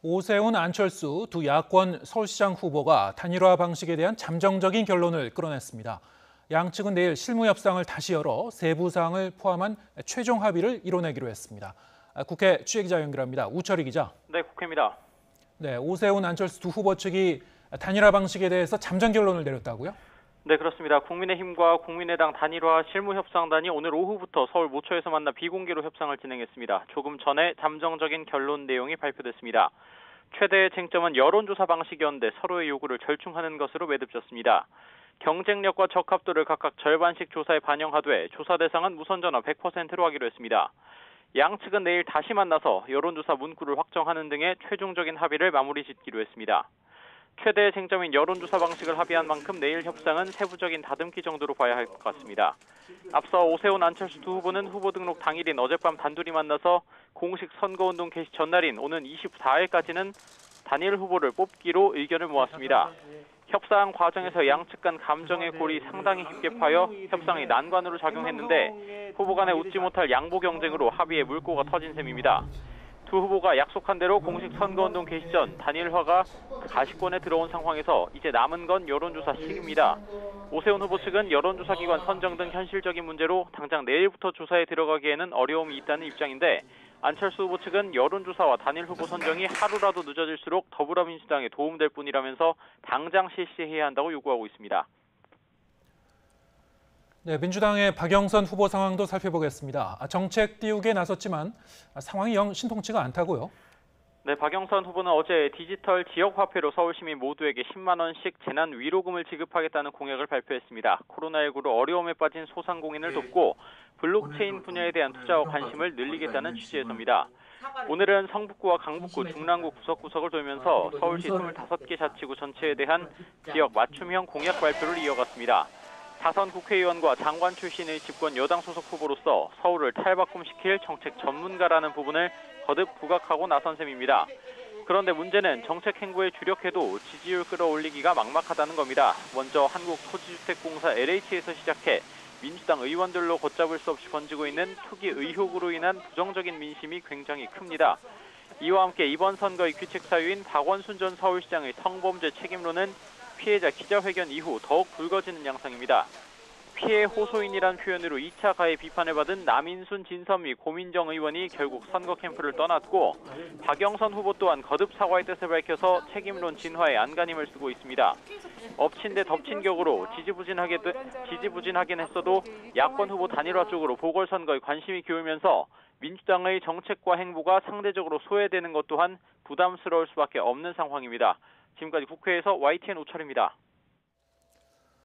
오세훈, 안철수 두 야권 서울시장 후보가 단일화 방식에 대한 잠정적인 결론을 끌어냈습니다. 양측은 내일 실무 협상을 다시 열어 세부 사항을 포함한 최종 합의를 이뤄내기로 했습니다. 국회 취재기자 연결합니다. 우철희 기자. 네, 국회입니다. 네, 오세훈, 안철수 두 후보 측이 단일화 방식에 대해서 잠정 결론을 내렸다고요? 네, 그렇습니다. 국민의힘과 국민의당 단일화 실무협상단이 오늘 오후부터 서울 모처에서 만나 비공개로 협상을 진행했습니다. 조금 전에 잠정적인 결론 내용이 발표됐습니다. 최대의 쟁점은 여론조사 방식이었는데 서로의 요구를 절충하는 것으로 매듭졌습니다. 경쟁력과 적합도를 각각 절반씩 조사에 반영하되 조사 대상은 무선전화 100%로 하기로 했습니다. 양측은 내일 다시 만나서 여론조사 문구를 확정하는 등의 최종적인 합의를 마무리 짓기로 했습니다. 최대의 쟁점인 여론조사 방식을 합의한 만큼 내일 협상은 세부적인 다듬기 정도로 봐야 할 것 같습니다. 앞서 오세훈, 안철수 두 후보는 후보 등록 당일인 어젯밤 단둘이 만나서 공식 선거운동 개시 전날인 오는 24일까지는 단일 후보를 뽑기로 의견을 모았습니다. 협상 과정에서 양측 간 감정의 골이 상당히 깊게 파여 협상이 난관으로 작용했는데 후보 간에 웃지 못할 양보 경쟁으로 합의에 물꼬가 터진 셈입니다. 두 후보가 약속한 대로 공식 선거운동 개시 전 단일화가 가시권에 들어온 상황에서 이제 남은 건 여론조사 시기입니다. 오세훈 후보 측은 여론조사 기관 선정 등 현실적인 문제로 당장 내일부터 조사에 들어가기에는 어려움이 있다는 입장인데 안철수 후보 측은 여론조사와 단일 후보 선정이 하루라도 늦어질수록 더불어민주당에 도움될 뿐이라면서 당장 실시해야 한다고 요구하고 있습니다. 네, 민주당의 박영선 후보 상황도 살펴보겠습니다. 정책 띄우기에 나섰지만 상황이 영 신통치가 않다고요? 네, 박영선 후보는 어제 디지털 지역화폐로 서울시민 모두에게 10만 원씩 재난 위로금을 지급하겠다는 공약을 발표했습니다. 코로나19로 어려움에 빠진 소상공인을 돕고 블록체인 분야에 대한 투자와 관심을 늘리겠다는 취지에서입니다. 오늘은 성북구와 강북구, 중랑구 구석구석을 돌면서 서울시 25개 자치구 전체에 대한 지역 맞춤형 공약 발표를 이어갔습니다. 다선 국회의원과 장관 출신의 집권 여당 소속 후보로서 서울을 탈바꿈시킬 정책 전문가라는 부분을 거듭 부각하고 나선 셈입니다. 그런데 문제는 정책 행보에 주력해도 지지율 끌어올리기가 막막하다는 겁니다. 먼저 한국토지주택공사 LH에서 시작해 민주당 의원들로 걷잡을 수 없이 번지고 있는 투기 의혹으로 인한 부정적인 민심이 굉장히 큽니다. 이와 함께 이번 선거의 규칙 사유인 박원순 전 서울시장의 성범죄 책임론은 피해자 기자회견 이후 더욱 불거지는 양상입니다. 피해 호소인이란 표현으로 2차 가해 비판을 받은 남인순, 진선미, 고민정 의원이 결국 선거 캠프를 떠났고 박영선 후보 또한 거듭 사과의 뜻을 밝혀서 책임론 진화에 안간힘을 쓰고 있습니다. 엎친 데 덮친 격으로 지지부진하긴 했어도 야권 후보 단일화 쪽으로 보궐선거에 관심이 기울면서 민주당의 정책과 행보가 상대적으로 소외되는 것 또한 부담스러울 수밖에 없는 상황입니다. 지금까지 국회에서 YTN 우철입니다.